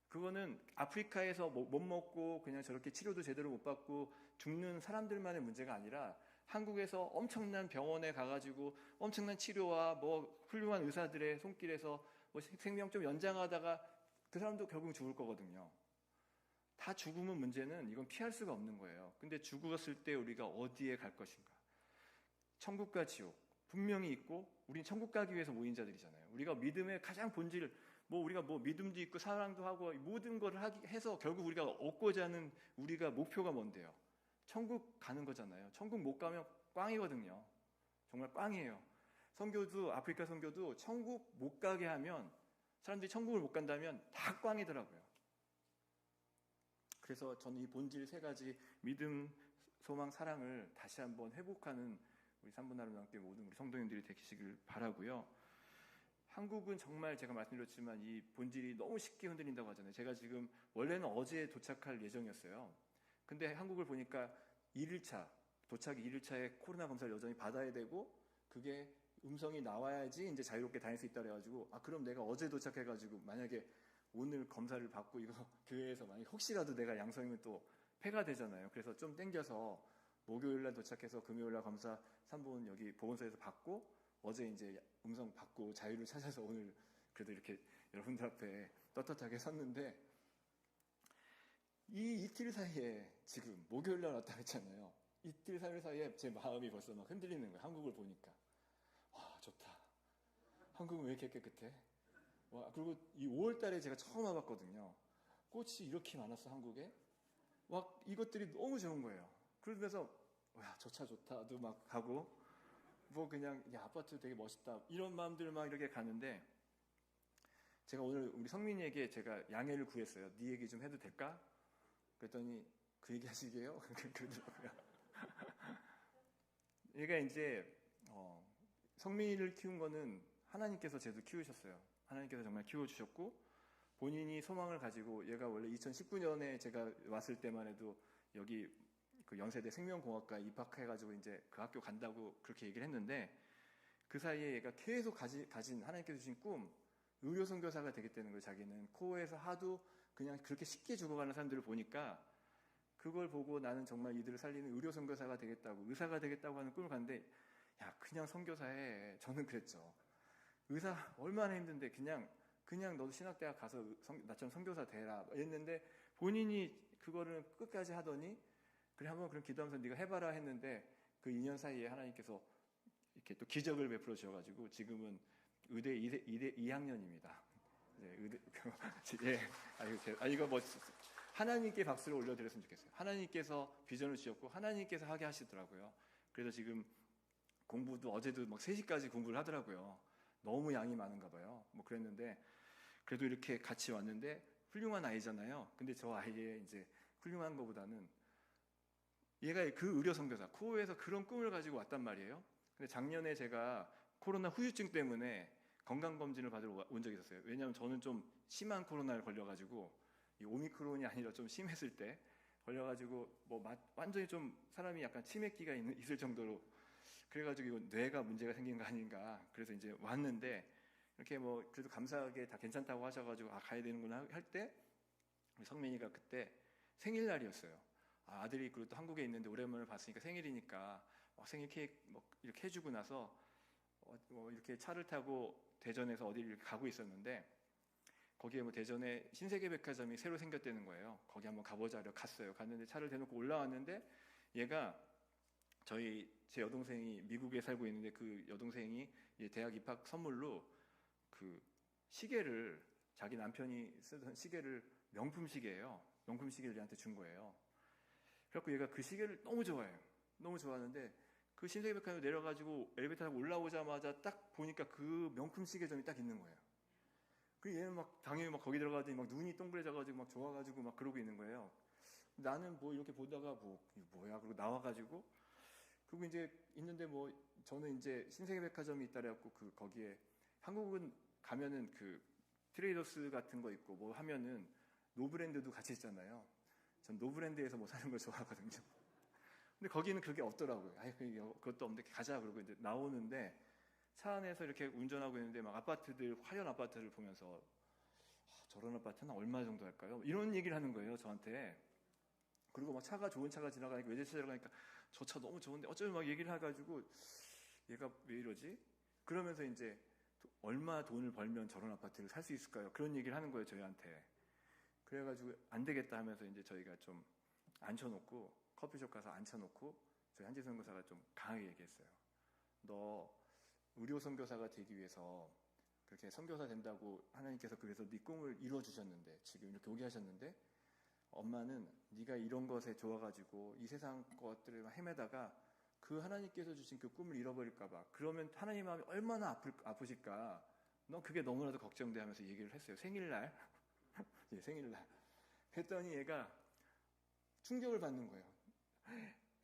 Speaker 1: 그거는 아프리카에서 못 먹고 그냥 저렇게 치료도 제대로 못 받고 죽는 사람들만의 문제가 아니라, 한국에서 엄청난 병원에 가가지고 엄청난 치료와 훌륭한 의사들의 손길에서 생명 좀 연장하다가 그 사람도 결국 죽을 거거든요. 다 죽으면 문제는, 이건 피할 수가 없는 거예요. 근데 죽었을 때 우리가 어디에 갈 것인가? 천국과 지옥 분명히 있고, 우린 천국 가기 위해서 모인 자들이잖아요. 우리가 믿음의 가장 본질, 우리가 믿음도 있고 사랑도 하고 모든 걸 해서 결국 우리가 얻고자 하는 우리가 목표가 뭔데요? 천국 가는 거잖아요. 천국 못 가면 꽝이거든요. 정말 꽝이에요. 선교도 아프리카 선교도 천국 못 가게 하면 사람들이 천국을 못 간다면 다 꽝이더라고요. 그래서 저는 이 본질 세 가지 믿음, 소망, 사랑을 다시 한번 회복하는 우리 삼분하루님께 모든 우리 성도님들이 되시길 바라고요. 한국은 정말 제가 말씀드렸지만 이 본질이 너무 쉽게 흔들린다고 하잖아요. 제가 지금 원래는 어제 도착할 예정이었어요. 근데 한국을 보니까 1일차 도착 1일차에 코로나 검사를 여전히 받아야 되고 그게 음성이 나와야지 이제 자유롭게 다닐 수 있다 그래가지고 그럼 내가 어제 도착해가지고 만약에 오늘 검사를 받고 이거 교회에서 만약 혹시라도 내가 양성이면 또 폐가 되잖아요. 그래서 좀 땡겨서 목요일날 도착해서 금요일날 검사 3분 여기 보건소에서 받고 어제 이제 음성 받고 자유를 찾아서 오늘 그래도 이렇게 여러분들 앞에 떳떳하게 섰는데 이 이틀 사이에 지금 목요일날 왔다 했잖아요. 이틀 3일 사이에 제 마음이 벌써 막 흔들리는 거예요. 한국을 보니까 와 좋다. 한국은 왜 이렇게 깨끗해? 와, 그리고 이 5월 달에 제가 처음 와봤거든요. 꽃이 이렇게 많았어 한국에. 막 이것들이 너무 좋은 거예요. 그러면서 야 저 차 좋다도 막 가고 뭐 그냥 야 아파트 되게 멋있다 이런 마음들 막 이렇게 가는데 제가 오늘 우리 성민이에게 제가 양해를 구했어요. 네 얘기 좀 해도 될까? 그랬더니 그 얘기 하시게요? 그러더라고요. 얘가 이제 성민이를 키운 거는 하나님께서 쟤도 키우셨어요. 하나님께서 정말 키워주셨고 본인이 소망을 가지고 얘가 원래 2019년에 제가 왔을 때만 해도 여기 그 연세대 생명공학과에 입학해가지고 이제 그 학교 간다고 그렇게 얘기를 했는데 그 사이에 얘가 계속 가진 하나님께서 주신 꿈 의료선교사가 되겠다는 거예요. 자기는 코에서 하도 그냥 그렇게 쉽게 죽어가는 사람들을 보니까 그걸 보고 나는 정말 이들을 살리는 의료선교사가 되겠다고 의사가 되겠다고 하는 꿈을 갔는데 야 그냥 선교사해. 저는 그랬죠. 의사 얼마나 힘든데 그냥 너도 신학대학 가서 나처럼 선교사 되라 했는데 본인이 그거를 끝까지 하더니 그래 한번 그럼 기도하면서 네가 해봐라 했는데 그 2년 사이에 하나님께서 이렇게 또 기적을 베풀어 주셔가지고 지금은 의대 2학년입니다. 네, 의대 예, 이거 뭐 하나님께 박수를 올려드렸으면 좋겠어요. 하나님께서 비전을 주셨고 하나님께서 하게 하시더라고요. 그래서 지금 공부도 어제도 막 3시까지 공부를 하더라고요. 너무 양이 많은가 봐요. 뭐 그랬는데 그래도 이렇게 같이 왔는데 훌륭한 아이잖아요. 근데 저 아이의 이제 훌륭한 것보다는 얘가 그 의료 선교사 코오에서 그런 꿈을 가지고 왔단 말이에요. 근데 작년에 제가 코로나 후유증 때문에 건강검진을 받으러 온 적이 있었어요. 왜냐하면 저는 좀 심한 코로나를 걸려가지고 이 오미크론이 아니라 좀 심했을 때 걸려가지고 뭐 완전히 좀 사람이 약간 치매기가 있을 정도로 그래가지고 이거 뇌가 문제가 생긴 거 아닌가. 그래서 이제 왔는데 이렇게 뭐 그래도 감사하게 다 괜찮다고 하셔가지고 가야 되는구나 할 때 우리 성민이가 그때 생일날이었어요. 아들이 그리고 또 한국에 있는데 오랜만에 봤으니까 생일이니까 생일 케이크 뭐 이렇게 해주고 나서 뭐 이렇게 차를 타고 대전에서 어디를 가고 있었는데 거기에 뭐 대전에 신세계백화점이 새로 생겼다는 거예요. 거기 한번 가보자 하려 갔어요. 갔는데 차를 대놓고 올라왔는데 얘가 제 여동생이 미국에 살고 있는데 그 여동생이 대학 입학 선물로 그 시계를 자기 남편이 쓰던 시계를 명품 시계예요. 명품 시계를 얘한테 준 거예요. 그래갖고 얘가 그 시계를 너무 좋아해요. 너무 좋아하는데 그 신세계백화점 내려가지고 엘리베이터 타고 올라오자마자 딱 보니까 그 명품 시계점이 딱 있는 거예요. 그 얘는 막 당연히 막 거기 들어가더니 막 눈이 동그래져가지고 막 좋아가지고 막 그러고 있는 거예요. 나는 뭐 이렇게 보다가 뭐 이거 뭐야 그러고 나와가지고 그리고 이제 있는데 뭐 저는 이제 신세계백화점이 있다 그래갖고 그 거기에 한국은 가면은 그 트레이더스 같은 거 있고 뭐 하면은 노브랜드도 같이 있잖아요. 전 노브랜드에서 뭐 사는 걸 좋아하거든요. 근데 거기는 그게 없더라고요. 그것도 없는데 가자 그러고 이제 나오는데 차 안에서 이렇게 운전하고 있는데 막 아파트들 화려한 아파트를 보면서 저런 아파트는 얼마 정도 할까요? 이런 얘기를 하는 거예요 저한테. 그리고 막 좋은 차가 지나가니까 외제차 지나가니까 저 차 너무 좋은데 어쩌면 막 얘기를 해가지고 얘가 왜 이러지? 그러면서 이제 얼마 돈을 벌면 저런 아파트를 살 수 있을까요? 그런 얘기를 하는 거예요 저희한테. 그래가지고 안 되겠다 하면서 이제 저희가 좀 앉혀놓고 커피숍 가서 앉혀놓고 저희 한지 선교사가 좀 강하게 얘기했어요. 너 의료 선교사가 되기 위해서 그렇게 선교사 된다고 하나님께서 그래서 네 꿈을 이루어 주셨는데 지금 이렇게 오게 하셨는데 엄마는 네가 이런 것에 좋아가지고 이 세상 것들을 헤매다가 그 하나님께서 주신 그 꿈을 잃어버릴까봐. 그러면 하나님 마음이 얼마나 아프실까. 너 그게 너무나도 걱정돼 하면서 얘기를 했어요. 생일날. 예, 생일날. 했더니 얘가 충격을 받는 거예요.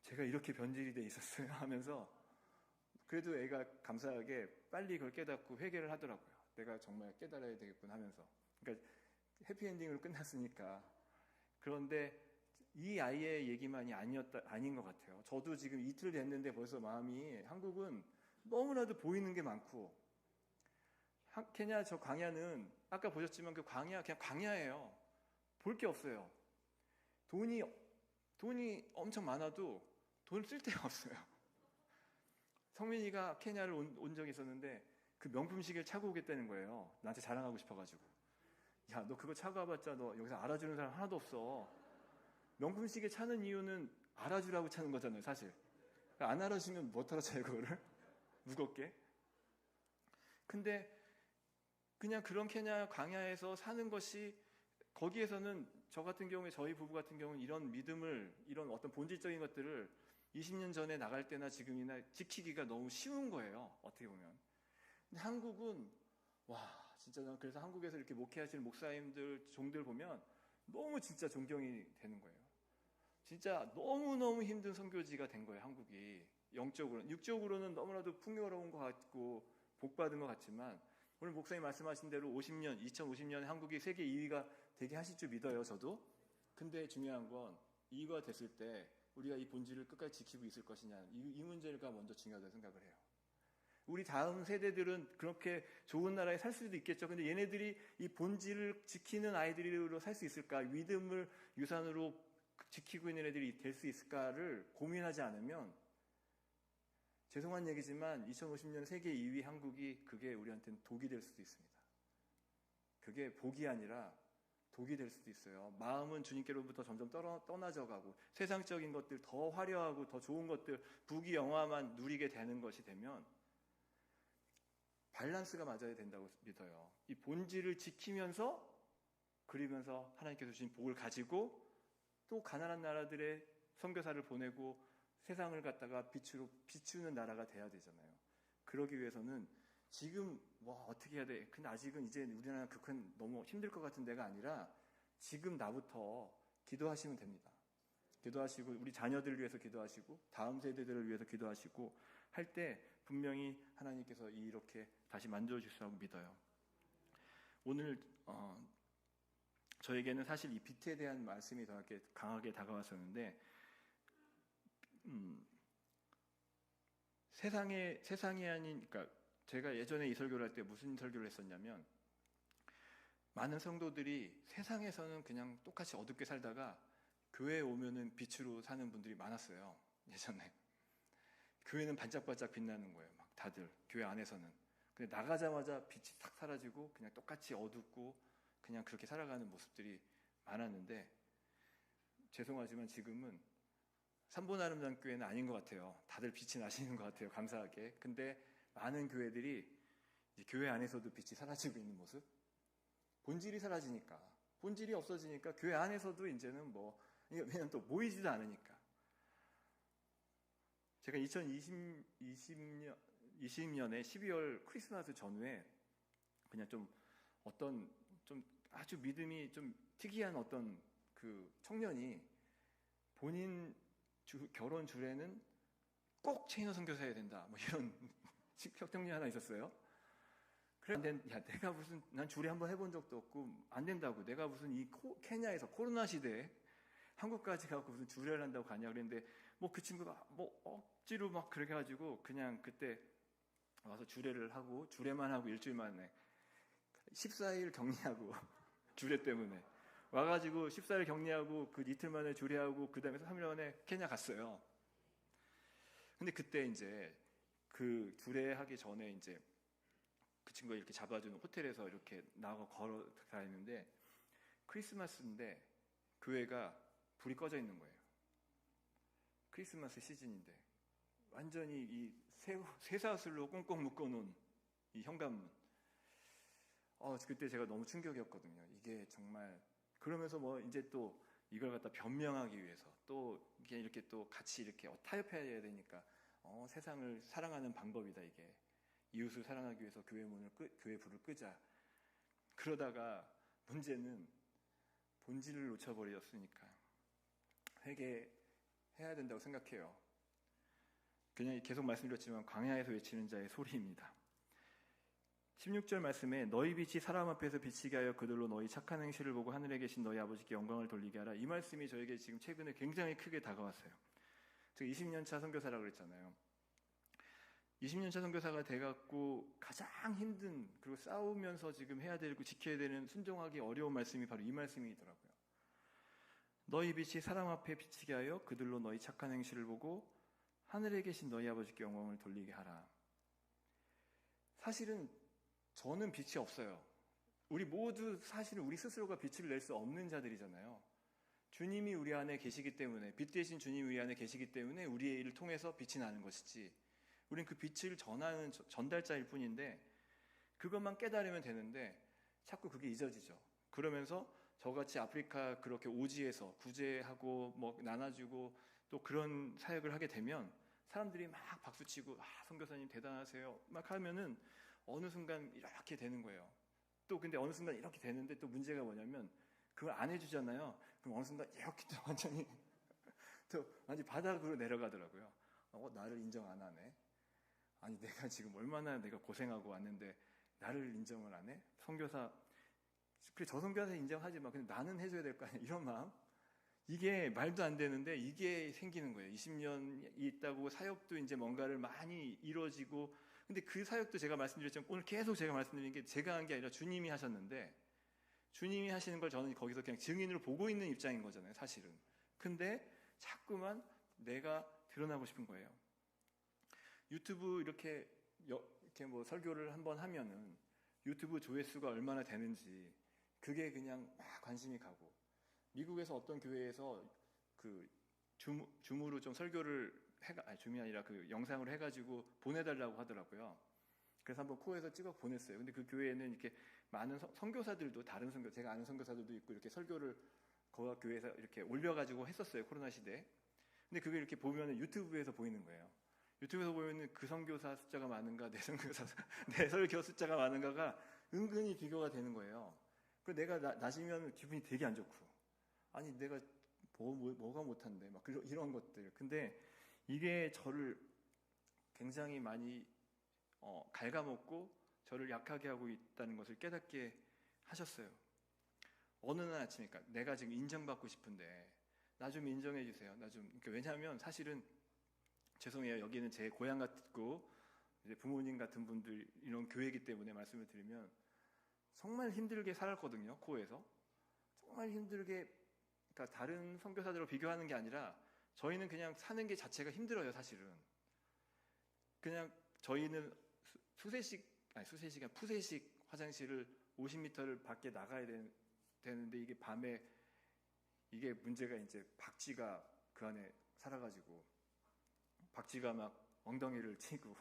Speaker 1: 제가 이렇게 변질이 돼 있었어요 하면서 그래도 애가 감사하게 빨리 그걸 깨닫고 회개를 하더라고요. 내가 정말 깨달아야 되겠군 하면서. 그러니까 해피엔딩으로 끝났으니까. 그런데 이 아이의 얘기만이 아닌 것 같아요. 저도 지금 이틀 됐는데 벌써 마음이, 한국은 너무나도 보이는 게 많고, 케냐 저 광야는 아까 보셨지만 그 광야 그냥 광야예요. 볼 게 없어요. 돈이 엄청 많아도 돈 쓸 데가 없어요. 성민이가 케냐를 온 적이 있었는데 그 명품 시계를 차고 오겠다는 거예요. 나한테 자랑하고 싶어가지고. 야, 너 그거 차고 와봤자 너 여기서 알아주는 사람 하나도 없어. 명품 시계 차는 이유는 알아주라고 차는 거잖아요, 사실. 안 알아주면 뭐 타러 차요, 그거를? 무겁게. 근데 그냥 그런 케냐 광야에서 사는 것이, 거기에서는 저 같은 경우에, 저희 부부 같은 경우는 이런 믿음을, 이런 어떤 본질적인 것들을 20년 전에 나갈 때나 지금이나 지키기가 너무 쉬운 거예요, 어떻게 보면. 근데 한국은, 와, 진짜 난 그래서 한국에서 이렇게 목회하시는 목사님들, 종들 보면 너무 진짜 존경이 되는 거예요. 진짜 너무너무 힘든 선교지가 된 거예요, 한국이. 영적으로는. 육적으로는 너무나도 풍요로운 것 같고 복받은 것 같지만, 오늘 목사님 말씀하신 대로 2050년에 한국이 세계 2위가 되게 하실 줄 믿어요, 저도. 근데 중요한 건 2위가 됐을 때 우리가 이 본질을 끝까지 지키고 있을 것이냐, 이 문제가 먼저 중요하다고 생각을 해요. 우리 다음 세대들은 그렇게 좋은 나라에 살 수도 있겠죠. 근데 얘네들이 이 본질을 지키는 아이들로 살 수 있을까? 믿음을 유산으로 지키고 있는 애들이 될 수 있을까를 고민하지 않으면, 죄송한 얘기지만 2050년 세계 2위 한국이, 그게 우리한테는 독이 될 수도 있습니다. 그게 복이 아니라 독이 될 수도 있어요. 마음은 주님께로부터 점점 떠나져 가고 세상적인 것들, 더 화려하고 더 좋은 것들, 부귀 영화만 누리게 되는 것이 되면 밸런스가 맞아야 된다고 믿어요. 이 본질을 지키면서, 그리면서 하나님께서 주신 복을 가지고 또 가난한 나라들의 선교사를 보내고 세상을 갖다가 비추는 나라가 돼야 되잖아요. 그러기 위해서는 지금 어떻게 해야 돼? 근데 아직은 이제 우리나라 그건 너무 힘들 것 같은 데가 아니라 지금 나부터 기도하시면 됩니다. 기도하시고 우리 자녀들을 위해서 기도하시고 다음 세대들을 위해서 기도하시고 할 때 분명히 하나님께서 이렇게 다시 만들어주시라고 믿어요. 오늘 저에게는 사실 이 빛에 대한 말씀이 더 이렇게 강하게 다가왔었는데, 세상이 아닌, 그러니까 제가 예전에 이 설교를 할 때 무슨 설교를 했었냐면, 많은 성도들이 세상에서는 그냥 똑같이 어둡게 살다가 교회에 오면은 빛으로 사는 분들이 많았어요, 예전에. 교회는 반짝반짝 빛나는 거예요, 막 다들 교회 안에서는. 근데 나가자마자 빛이 싹 사라지고 그냥 똑같이 어둡고 그냥 그렇게 살아가는 모습들이 많았는데, 죄송하지만 지금은 삼본 아름다운 교회는 아닌 것 같아요. 다들 빛이 나시는 것 같아요, 감사하게. 근데 많은 교회들이 이제 교회 안에서도 빛이 사라지고 있는 모습. 본질이 사라지니까, 본질이 없어지니까 교회 안에서도 이제는 왜냐면 또 모이지도 않으니까. 제가 2020년에 12월 크리스마스 전후에 그냥 좀 아주 믿음이 좀 특이한 어떤 그 청년이 본인 결혼 주례는 꼭 체인어 선교사해야 된다, 이런 식정리 하나 있었어요. 그래, 내가 난 주례 한번 해본 적도 없고 안 된다고. 내가 무슨 이 케냐에서 코로나 시대에 한국까지 가고 무슨 주례를 한다고 가냐 그랬는데, 그 친구가 억지로 막 그렇게 해가지고 그냥 그때 와서 주례를 하고, 주례만 하고 일주일 만에 14일 격리하고 주례 때문에 와가지고 14일 격리하고 그 이틀 만에 주례하고 그 다음에 3일 만에 케냐 갔어요. 근데 그때 이제 그 주례하기 전에 이제 그 친구가 이렇게 잡아주는 호텔에서 이렇게 나가고 걸어 다니는데, 크리스마스인데 교회가 불이 꺼져 있는 거예요. 크리스마스 시즌인데 완전히 이 쇠사슬로 꽁꽁 묶어놓은 이 현관문. 그때 제가 너무 충격이었거든요. 이게 정말. 그러면서 이제 또 이걸 갖다 변명하기 위해서 또 이렇게 또 같이 이렇게 타협해야 되니까 세상을 사랑하는 방법이다 이게. 이웃을 사랑하기 위해서 교회 불을 끄자. 그러다가 문제는 본질을 놓쳐버렸으니까 회개해야 된다고 생각해요. 그냥 계속 말씀드렸지만 광야에서 외치는 자의 소리입니다. 16절 말씀에 너희 빛이 사람 앞에서 비치게 하여 그들로 너희 착한 행실을 보고 하늘에 계신 너희 아버지께 영광을 돌리게 하라. 이 말씀이 저에게 지금 최근에 굉장히 크게 다가왔어요. 제가 20년차 선교사라고 그랬잖아요. 20년차 선교사가 돼갖고 가장 힘든, 그리고 싸우면서 지금 해야 되고 지켜야 되는, 순종하기 어려운 말씀이 바로 이 말씀이더라고요. 너희 빛이 사람 앞에 비치게 하여 그들로 너희 착한 행실을 보고 하늘에 계신 너희 아버지께 영광을 돌리게 하라. 사실은 저는 빛이 없어요. 우리 모두 사실은 우리 스스로가 빛을 낼 수 없는 자들이잖아요. 주님이 우리 안에 계시기 때문에, 빛 대신 주님이 우리 안에 계시기 때문에 우리의 일을 통해서 빛이 나는 것이지, 우린 그 빛을 전하는 전달자일 뿐인데, 그것만 깨달으면 되는데 자꾸 그게 잊어지죠. 그러면서 저같이 아프리카 그렇게 오지에서 구제하고 뭐 나눠주고 또 그런 사역을 하게 되면 사람들이 막 박수치고 선교사님 대단하세요 막 하면은 어느 순간 이렇게 되는 거예요. 또 근데 어느 순간 이렇게 되는데 또 문제가 뭐냐면 그걸 안 해주잖아요. 그럼 어느 순간 이렇게 또 완전히 바닥으로 내려가더라고요. 나를 인정 안 하네. 아니 내가 지금 얼마나 내가 고생하고 왔는데 나를 인정을 안 해? 선교사, 그래 저 선교사 인정하지만 근데 나는 해줘야 될 거 아니야, 이런 마음. 이게 말도 안 되는데 이게 생기는 거예요. 20년 있다고 사역도 이제 뭔가를 많이 이루어지고, 근데 그 사역도 제가 말씀드렸지만 오늘 계속 제가 말씀드린 게 제가 한 게 아니라 주님이 하셨는데, 주님이 하시는 걸 저는 거기서 그냥 증인으로 보고 있는 입장인 거잖아요, 사실은. 근데 자꾸만 내가 드러나고 싶은 거예요. 유튜브 이렇게 뭐 설교를 한번 하면은 유튜브 조회수가 얼마나 되는지 그게 그냥 막 관심이 가고, 미국에서 어떤 교회에서 그 줌으로 좀 설교를 줌이 아니라 그 영상으로 해가지고 보내달라고 하더라고요. 그래서 한번 코에서 찍어 보냈어요. 근데 그 교회에는 이렇게 많은 선교사들도, 다른 제가 아는 선교사들도 있고 이렇게 설교를 그 교회에서 이렇게 올려가지고 했었어요, 코로나 시대에. 근데 그게 이렇게 보면은 유튜브에서 보이는 거예요. 유튜브에서 보면은 그 선교사 숫자가 많은가, 내 설교 숫자가 많은가가 은근히 비교가 되는 거예요. 그래서 내가 낮이면 기분이 되게 안 좋고, 아니 내가 뭐가 못한데 막 이런 것들. 근데 이게 저를 굉장히 많이 갉아먹고 저를 약하게 하고 있다는 것을 깨닫게 하셨어요. 어느 날 아침이니까 내가 지금 인정받고 싶은데 나 좀 인정해 주세요. 왜냐하면 사실은 죄송해요. 여기는 제 고향 같고 이제 부모님 같은 분들 이런 교회이기 때문에 말씀을 드리면 정말 힘들게 살았거든요. 코에서 정말 힘들게, 그러니까 다른 선교사들과 비교하는 게 아니라 저희는 그냥 사는 게 자체가 힘들어요, 사실은. 그냥 저희는 푸세식 화장실을 50m를 밖에 나가야 되는데 이게 밤에 이게 문제가 이제 박쥐가 그 안에 살아가지고 박쥐가 막 엉덩이를 치고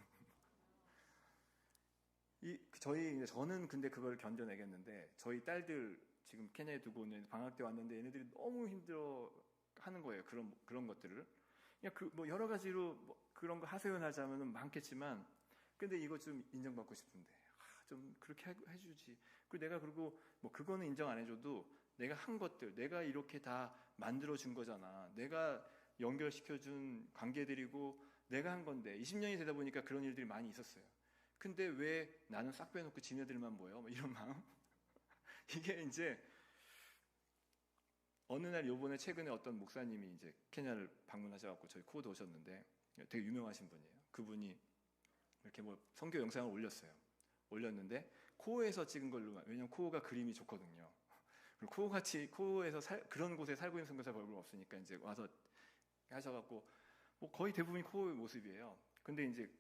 Speaker 1: 저는 근데 그걸 견뎌내겠는데 저희 딸들 지금 케냐에 두고 오는 방학 때 왔는데 얘네들이 너무 힘들어 하는 거예요. 그런 것들을 그냥 뭐 여러 가지로 뭐 그런 거 하소연하자면 많겠지만, 근데 이거 좀 인정받고 싶은데 좀 그렇게 해주지. 그리고 뭐 그거는 인정 안 해줘도 내가 한 것들, 내가 이렇게 다 만들어준 거잖아. 내가 연결시켜준 관계들이고 내가 한 건데 20년이 되다 보니까 그런 일들이 많이 있었어요. 근데 왜 나는 싹 빼놓고 지네들만 모여? 뭐 이런 마음. 이게 이제 어느 날 요번에 최근에 어떤 목사님이 이제 케냐를 방문하셔갖고 저희 코도 오셨는데 되게 유명하신 분이에요. 그분이 이렇게 뭐 선교 영상을 올렸는데 코에서 찍은 걸로만, 왜냐면 코가 그림이 좋거든요. 그리고 코에서 그런 곳에 살고 있는 선교사 별로 없으니까 이제 와서 하셔갖고 뭐 거의 대부분이 코의 모습이에요. 근데 이제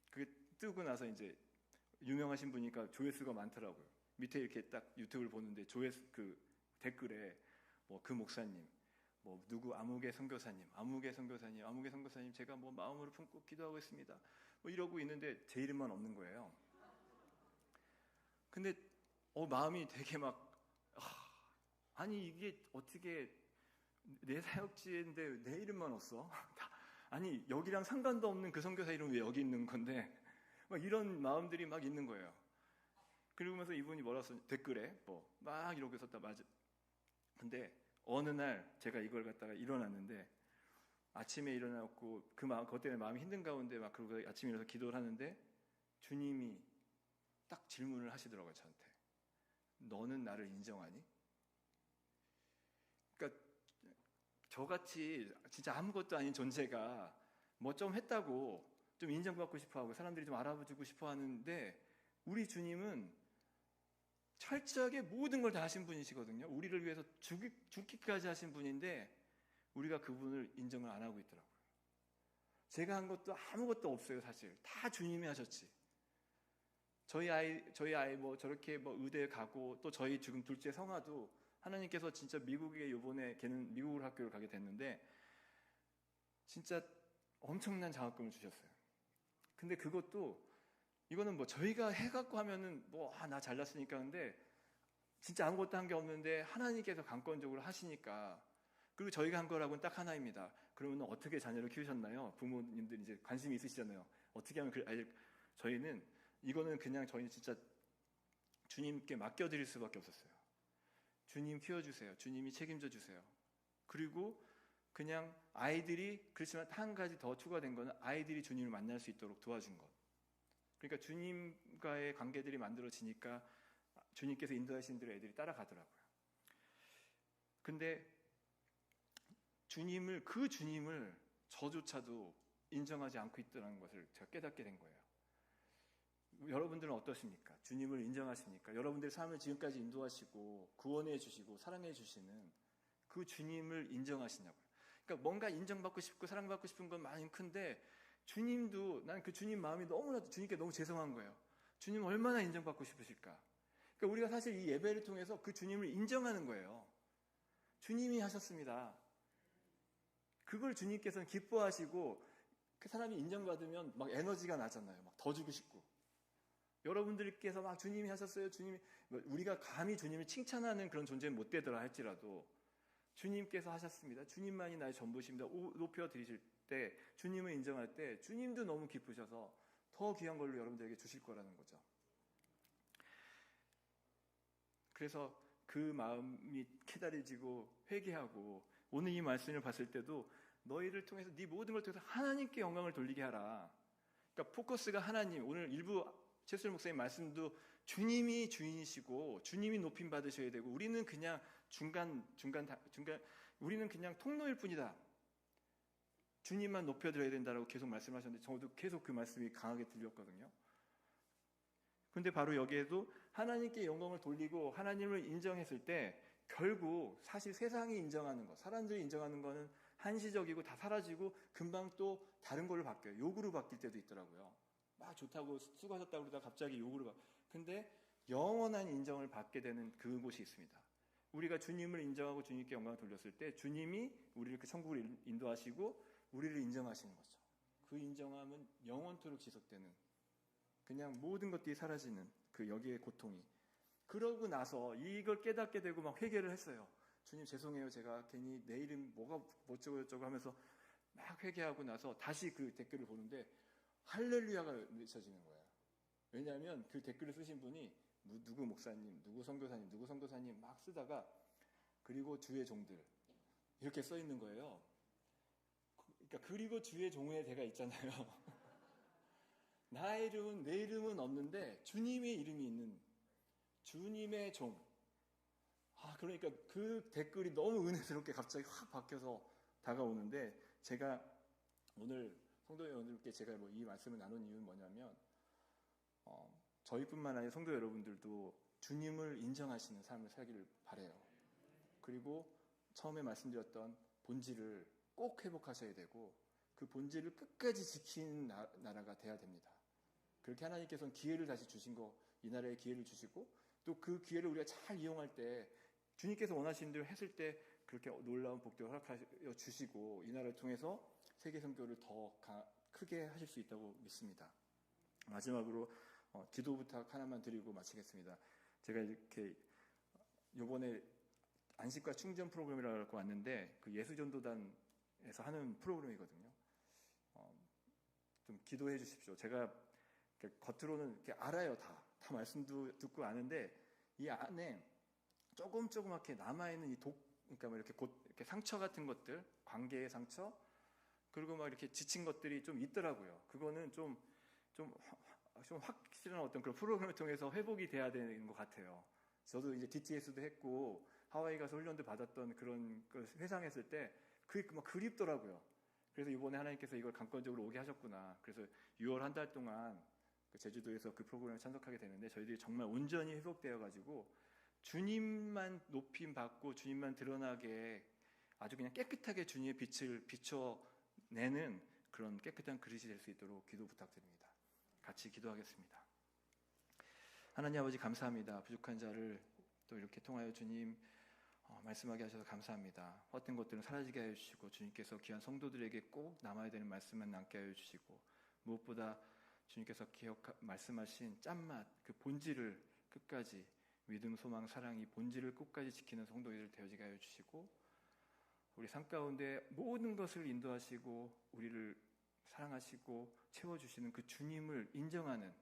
Speaker 1: 그게 뜨고 나서 이제 유명하신 분이니까 조회수가 많더라고요. 밑에 이렇게 딱 유튜브를 보는데 조회수 그 댓글에 뭐 그 목사님, 뭐 누구 아무개 선교사님 제가 뭐 마음으로 품고 기도하고 있습니다. 뭐 이러고 있는데 제 이름만 없는 거예요. 근데 마음이 되게 막 아니 이게 어떻게 내 사역지인데 내 이름만 없어? 아니 여기랑 상관도 없는 그 선교사 이름이 왜 여기 있는 건데 막 이런 마음들이 막 있는 거예요. 그러면서 이분이 뭐라 써 댓글에 뭐 막 이러고 있었다. 맞아. 근데 어느 날 제가 이걸 갖다가 일어났는데 아침에 일어나고 그것 때문에 마음이 힘든 가운데 막 그러고 아침에 일어나서 기도를 하는데 주님이 딱 질문을 하시더라고요. 저한테. 너는 나를 인정하니? 그러니까 저같이 진짜 아무것도 아닌 존재가 뭐 좀 했다고 좀 인정받고 싶어하고 사람들이 좀 알아주고 싶어하는데 우리 주님은 철저하게 모든 걸 다 하신 분이시거든요. 우리를 위해서 죽기까지 하신 분인데 우리가 그분을 인정을 안 하고 있더라고요. 제가 한 것도 아무것도 없어요. 사실 다 주님이 하셨지. 저희 아이 뭐 저렇게 뭐 의대에 가고 또 저희 지금 둘째 성아도 하나님께서 진짜 미국에 요번에 걔는 미국 학교를 가게 됐는데 진짜 엄청난 장학금을 주셨어요. 근데 그것도 이거는 뭐 저희가 해갖고 하면은 뭐 나 잘났으니까 근데 진짜 아무것도 한 게 없는데 하나님께서 강권적으로 하시니까 그리고 저희가 한 거라고는 딱 하나입니다. 그러면 어떻게 자녀를 키우셨나요? 부모님들 이제 관심이 있으시잖아요. 어떻게 하면 저희는 이거는 그냥 저희는 진짜 주님께 맡겨드릴 수밖에 없었어요. 주님 키워주세요. 주님이 책임져 주세요. 그리고 그냥 아이들이 그렇지만 한 가지 더 추가된 거는 아이들이 주님을 만날 수 있도록 도와준 것. 그러니까 주님과의 관계들이 만들어지니까 주님께서 인도하신 대로 애들이 따라가더라고요. 근데 그 주님을 저조차도 인정하지 않고 있다는 것을 제가 깨닫게 된 거예요. 여러분들은 어떠십니까? 주님을 인정하십니까? 여러분들의 삶을 지금까지 인도하시고 구원해 주시고 사랑해 주시는 그 주님을 인정하시냐고요. 그러니까 뭔가 인정받고 싶고 사랑받고 싶은 건 많이 큰데 주님도 난 그 주님 마음이 너무나 주님께 너무 죄송한 거예요. 주님 얼마나 인정받고 싶으실까? 그러니까 우리가 사실 이 예배를 통해서 그 주님을 인정하는 거예요. 주님이 하셨습니다. 그걸 주님께서는 기뻐하시고 그 사람이 인정받으면 막 에너지가 나잖아요. 막 더 주고 싶고. 여러분들께서 막 주님이 하셨어요. 주님이 우리가 감히 주님을 칭찬하는 그런 존재는 못 되더라 할지라도 주님께서 하셨습니다. 주님만이 나의 전부십니다. 높여 드리실 때 주님을 인정할 때 주님도 너무 기쁘셔서 더 귀한 걸로 여러분들에게 주실 거라는 거죠. 그래서 그 마음이 깨달아지고 회개하고 오늘 이 말씀을 봤을 때도 너희를 통해서 네 모든 걸 통해서 하나님께 영광을 돌리게 하라. 그러니까 포커스가 하나님. 오늘 일부 최수열 목사님 말씀도 주님이 주인이시고 주님이 높임 받으셔야 되고 우리는 그냥 중간 우리는 그냥 통로일 뿐이다. 주님만 높여드려야 된다라고 계속 말씀하셨는데 저도 계속 그 말씀이 강하게 들렸거든요. 그런데 바로 여기에도 하나님께 영광을 돌리고 하나님을 인정했을 때 결국 사실 세상이 인정하는 것, 사람들이 인정하는 거는 한시적이고 다 사라지고 금방 또 다른 걸로 바뀌어요. 욕으로 바뀔 때도 있더라고요. 막 좋다고 수고하셨다고 그러다가 갑자기 욕으로 바뀌어요. 근데 영원한 인정을 받게 되는 그곳이 있습니다. 우리가 주님을 인정하고 주님께 영광을 돌렸을 때 주님이 우리를 그 천국으로 인도하시고 우리를 인정하시는 거죠. 그 인정함은 영원토록 지속되는 그냥 모든 것들이 사라지는 그 여기의 고통이. 그러고 나서 이걸 깨닫게 되고 막 회개를 했어요. 주님 죄송해요. 제가 괜히 내 이름 뭐가 어쩌고 하면서 막 회개하고 나서 다시 그 댓글을 보는데 할렐루야가 외쳐지는 거예요. 왜냐하면 그 댓글을 쓰신 분이 누구 목사님, 누구 선교사님 막 쓰다가 그리고 주의 종들 이렇게 써 있는 거예요. 그러니까 그리고 주의 종의 대가 있잖아요. 나의 이름은 내 이름은 없는데 주님의 이름이 있는 주님의 종. 그러니까 그 댓글이 너무 은혜스럽게 갑자기 확 바뀌어서 다가오는데 제가 오늘 성도 여러분들께 제가 이 말씀을 나눈 이유는 뭐냐면 저희뿐만 아니라 성도 여러분들도 주님을 인정하시는 삶을 살기를 바라요. 그리고 처음에 말씀드렸던 본질을 꼭 회복하셔야 되고 그 본질을 끝까지 지키는 나라가 돼야 됩니다. 그렇게 하나님께서는 기회를 다시 주신 거, 이 나라에 기회를 주시고 또 그 기회를 우리가 잘 이용할 때 주님께서 원하시는 대로 했을 때 그렇게 놀라운 복들을 허락하여 주시고 이 나라를 통해서 세계 선교를 더 크게 하실 수 있다고 믿습니다. 마지막으로 기도 부탁 하나만 드리고 마치겠습니다. 제가 이렇게 이번에 안식과 충전 프로그램이라고 왔는데 그 예수전도단에서 하는 프로그램이거든요. 좀 기도해 주십시오. 제가 겉으로는 이렇게 알아요. 다 말씀도 듣고 아는데 이 안에 조그맣게 남아있는 그러니까 뭐 이렇게 상처 같은 것들, 관계의 상처, 그리고 막 이렇게 지친 것들이 좀 있더라고요. 그거는 좀 확실한 어떤 그런 프로그램을 통해서 회복이 돼야 되는 것 같아요. 저도 이제 DTS도 했고 하와이 가서 훈련도 받았던 그런 걸 회상했을 때 그게 막 그립더라고요. 그래서 이번에 하나님께서 이걸 강권적으로 오게 하셨구나. 그래서 6월 한 달 동안 제주도에서 그 프로그램에 참석하게 되는데 저희들이 정말 온전히 회복되어 가지고 주님만 높임 받고 주님만 드러나게 아주 그냥 깨끗하게 주님의 빛을 비춰내는 그런 깨끗한 그릇이 될 수 있도록 기도 부탁드립니다. 같이 기도하겠습니다. 하나님 아버지 감사합니다. 부족한 자를 또 이렇게 통하여 주님 말씀하게 하셔서 감사합니다. 헛된 것들은 사라지게 하여 주시고 주님께서 귀한 성도들에게 꼭 남아야 되는 말씀만 남게 하여 주시고 무엇보다 주님께서 말씀하신 짠맛 그 본질을 끝까지 믿음, 소망, 사랑 이 본질을 끝까지 지키는 성도들 되어지게 하여 주시고 우리 삶 가운데 모든 것을 인도하시고 우리를 사랑하시고 채워주시는 그 주님을 인정하는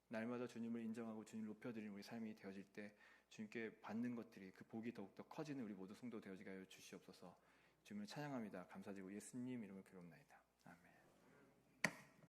Speaker 1: 날마다 주님을 인정하고 주님을 높여드리는 우리 삶이 되어질 때 주님께 받는 것들이 그 복이 더욱더 커지는 우리 모두 성도 되어지게 하여 주시옵소서. 주님을 찬양합니다. 감사드리고 예수님 이름을 기록나이다.